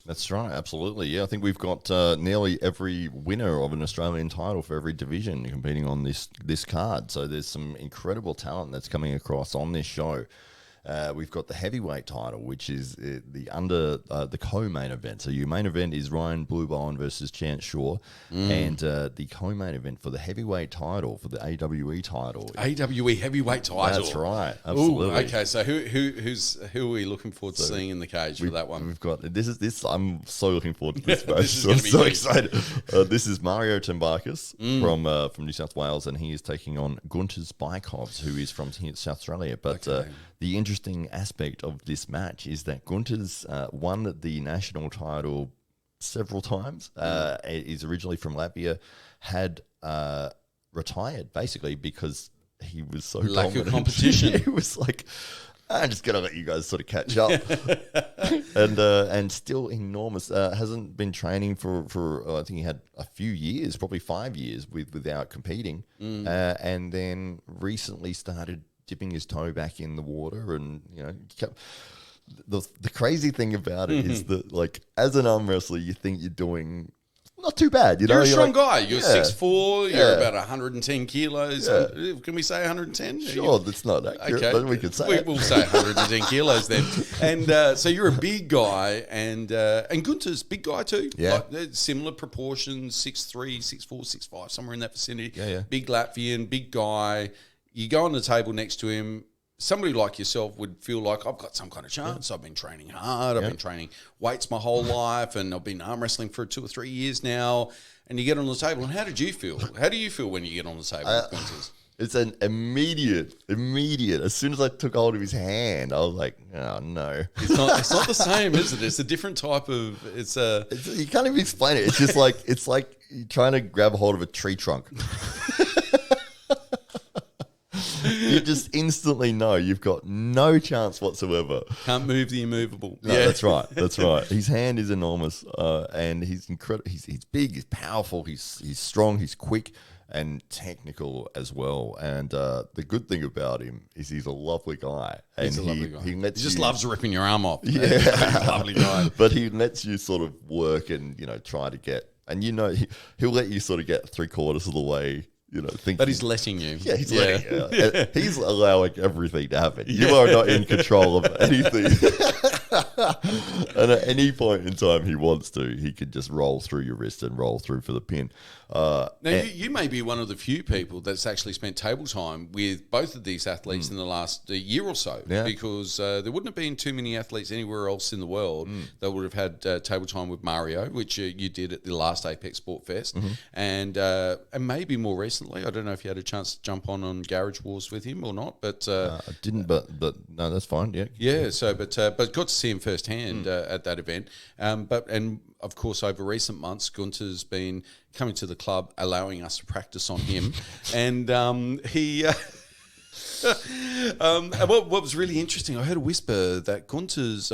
That's right, absolutely. Yeah, I think we've got nearly every winner of an Australian title for every division competing on this card. So there's some incredible talent that's coming across on this show. We've got the heavyweight title, which is the co-main event. So your main event is Ryan Blue Bowen versus Chance Shaw, and the co-main event for the heavyweight title, for the AWE title. AWE heavyweight title. That's right, absolutely. Ooh, okay, so who are we looking forward to seeing in the cage for that one? We've got this. I'm so looking forward to this match. This is I'm gonna be so huge. excited. This is Mario Tambakis from New South Wales, and he is taking on Guntars Baikovs, who is from South Australia. But the interesting aspect of this match is that Guntars won the national title several times. He's originally from Latvia, had retired basically because he was so Lack of dominant. competition. He was like, I'm just gonna let you guys sort of catch up, and still enormous. Hasn't been training for I think he had a few years, probably 5 years without competing, and then recently started dipping his toe back in the water, and the crazy thing about it is that, like, as an arm wrestler, you think you're doing not too bad. You're a strong like, guy. You're 6'4", Yeah. you're about 110 kilos. Yeah. Can we say 110? Sure, that's not accurate, Okay, but we could say it. We'll say 110 kilos then. And so you're a big guy, and Gunter's big guy too. Yeah. Like, they're similar proportions, 6'3", 6'4", 6'5", somewhere in that vicinity. Yeah. Big Latvian, big guy. You go on the table next to him. Somebody like yourself would feel like, I've got some kind of chance. I've been training hard. I've been training weights my whole life, and I've been arm wrestling for 2 or 3 years now. And you get on the table, and how did you feel? How do you feel when you get on the table with Gunters? It's an immediate. As soon as I took hold of his hand, I was like, oh no. It's not the same, is it? It's a different type of. You can't even explain it. It's just like you're trying to grab a hold of a tree trunk. You just instantly know you've got no chance whatsoever. Can't move the immovable. No, that's right. That's right. His hand is enormous, and he's incredible. He's big. He's powerful. He's strong. He's quick and technical as well. And the good thing about him is he's a lovely guy. And He's a lovely guy. He He just loves ripping your arm off. Yeah, He's a lovely guy. But he lets you sort of work and try to get, and he'll let you sort of get 3/4 of the way. Thinking, But he's letting you. yeah, he's letting you. He's allowing everything to happen. You are not in control of anything. And at any point in time he wants to, he can just roll through your wrist and roll through for the pin. Now, you may be one of the few people that's actually spent table time with both of these athletes in the last year or so, because there wouldn't have been too many athletes anywhere else in the world that would have had table time with Mario, which you did at the last Apex Sport Fest, and maybe more recently. I don't know if you had a chance to jump on Garage Wars with him or not, but I didn't. But no, that's fine. Yeah, yeah. So, but got to see him firsthand at that event. And of course, over recent months, Gunter's been coming to the club, allowing us to practice on him, and he. What was really interesting, I heard a whisper that Gunter's.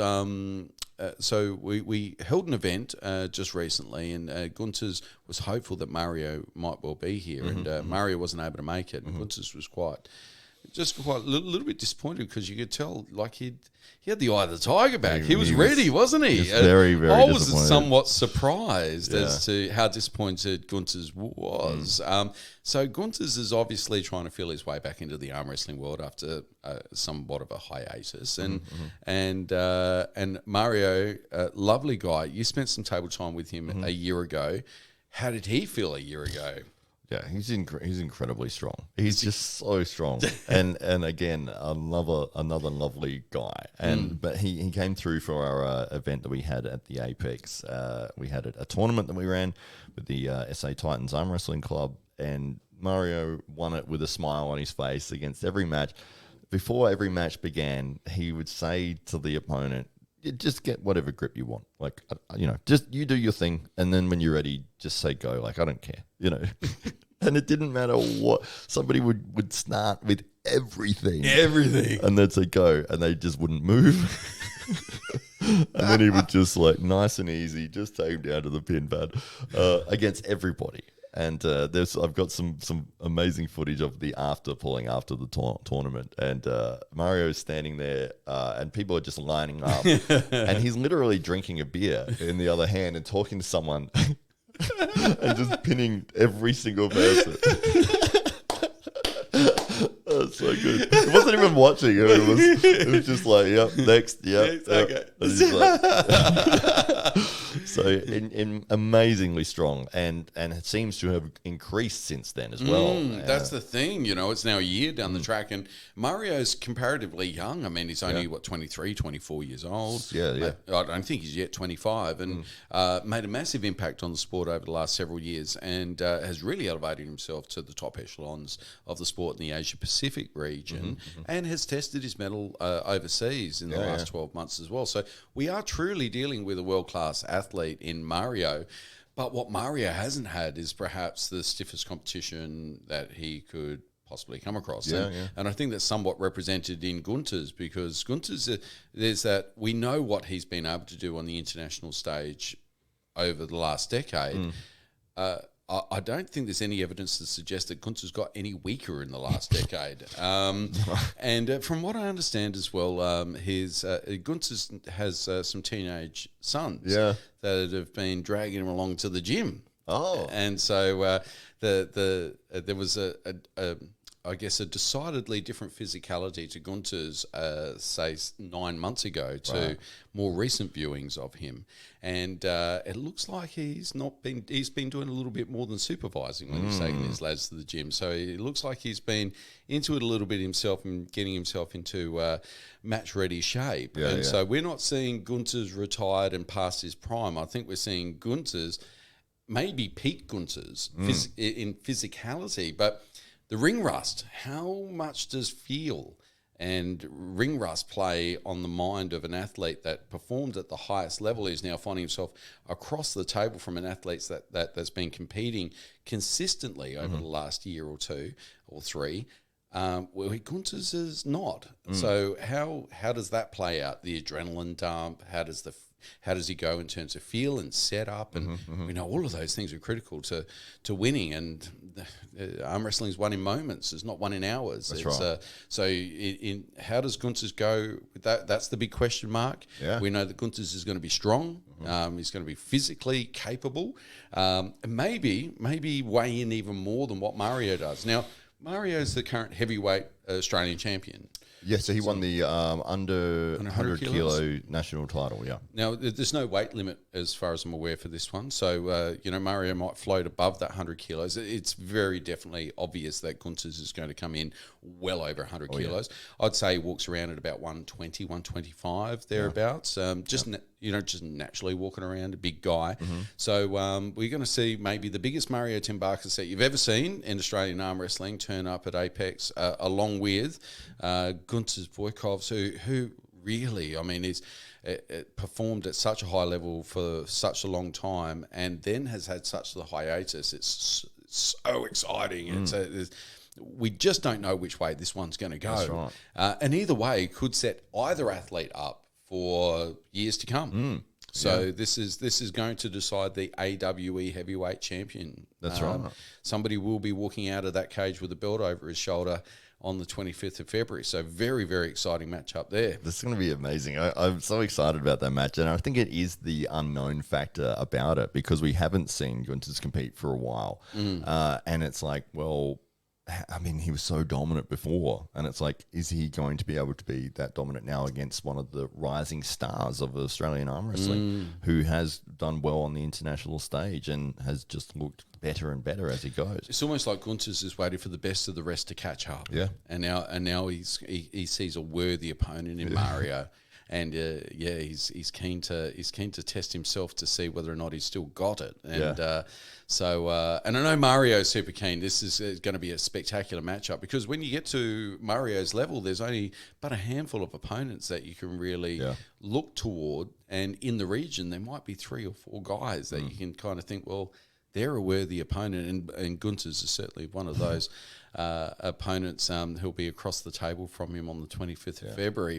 So we held an event just recently, and Gunter's was hopeful that Mario might well be here, and Mario wasn't able to make it, and Gunter's was quite a little bit disappointed, because you could tell, like, he had the eye of the tiger back. He was ready, wasn't he? He was very, very I was disappointed. somewhat surprised as to how disappointed Gunters was. So Gunters is obviously trying to feel his way back into the arm wrestling world after somewhat of a hiatus. And Mario, lovely guy. You spent some table time with him a year ago. How did he feel a year ago? Yeah, he's incredibly strong. He's just so strong, and again another lovely guy. But he came through for our event that we had at the Apex. We had a tournament that we ran with the SA Titans Arm Wrestling Club, and Mario won it with a smile on his face against every match. Before every match began, he would say to the opponent, just get whatever grip you want. Like, just you do your thing. And then when you're ready, just say go. Like, I don't care, And it didn't matter what. Somebody would start with everything. And they'd say go. And they just wouldn't move. And then he would just, like, nice and easy, just take him down to the pin pad against everybody. and I've got some amazing footage of the pulling after the tournament, and Mario's standing there, and people are just lining up, and he's literally drinking a beer in the other hand and talking to someone, and just pinning every single person. That's so good. It wasn't even watching. It was just like, yep, next, yep. Okay. So amazingly strong, and it seems to have increased since then as well. That's the thing, it's now a year down the track, and Mario's comparatively young. I mean, he's only, 23, 24 years old. Yeah. I don't think he's yet 25, and made a massive impact on the sport over the last several years, and has really elevated himself to the top echelons of the sport in the Asia-Pacific region, and has tested his mettle overseas in the last 12 months as well. So we are truly dealing with a world-class athlete in Mario, but what Mario hasn't had is perhaps the stiffest competition that he could possibly come across. And I think that's somewhat represented in Guntars, because Guntars, there's that, we know what he's been able to do on the international stage over the last decade. I don't think there's any evidence to suggest that Guntars got any weaker in the last decade. And from what I understand as well, Guntars has some teenage sons that have been dragging him along to the gym. Oh, and so there was I guess a decidedly different physicality to Guntars, say 9 months ago, to more recent viewings of him, and it looks like he's been doing a little bit more than supervising when he's taking his lads to the gym. So it looks like he's been into it a little bit himself and getting himself into match ready shape. So we're not seeing Guntars retired and past his prime. I think we're seeing Guntars, maybe peak Guntars in physicality, but the ring rust, how much does feel and ring rust play on the mind of an athlete that performed at the highest level, is now finding himself across the table from an athlete that's been competing consistently over the last year or two or three, well, Guntars is not. So how does that play out? The adrenaline dump, how does he go in terms of feel and setup? And we know all of those things are critical to winning. And arm wrestling is won in moments; it's not won in hours. That's right. So how does Guntars go with that? That's the big question mark. Yeah. We know that Guntars is going to be strong. He's going to be physically capable. And maybe weigh in even more than what Mario does. Now, Mario's the current heavyweight Australian champion. Yeah, so he won the under 100 kilo national title, Now, there's no weight limit as far as I'm aware for this one. So, Mario might float above that 100 kilos. It's very definitely obvious that Guntars is going to come in well over 100 kilos. Yeah. I'd say he walks around at about 120, 125, thereabouts. Just naturally walking around, a big guy. So we're going to see maybe the biggest Mario Tambakis that you've ever seen in Australian arm wrestling turn up at Apex, along with Guntars Baikovs, who really, I mean, is performed at such a high level for such a long time, and then has had such a hiatus. It's so exciting. We just don't know which way this one's going to go. That's right. And either way could set either athlete up for years to come. So this is going to decide the AWE heavyweight champion. That's right. Somebody will be walking out of that cage with a belt over his shoulder on the 25th of February. So very, very exciting matchup there. This is going to be amazing. I'm so excited about that match, and I think it is the unknown factor about it, because we haven't seen Guntars compete for a while. And it's like, well, I mean, he was so dominant before, and it's like, is he going to be able to be that dominant now against one of the rising stars of Australian arm wrestling, who has done well on the international stage and has just looked better and better as he goes? It's almost like Guntars is waiting for the best of the rest to catch up. Yeah, and now he sees a worthy opponent in Mario. And he's keen to test himself to see whether or not he's still got it. And and I know Mario's super keen. This is going to be a spectacular matchup, because when you get to Mario's level, there's only but a handful of opponents that you can really look toward. And in the region, there might be 3 or 4 guys that you can kind of think, well, they're a worthy opponent, and Guntars is certainly one of those opponents who'll be across the table from him on the 25th of February.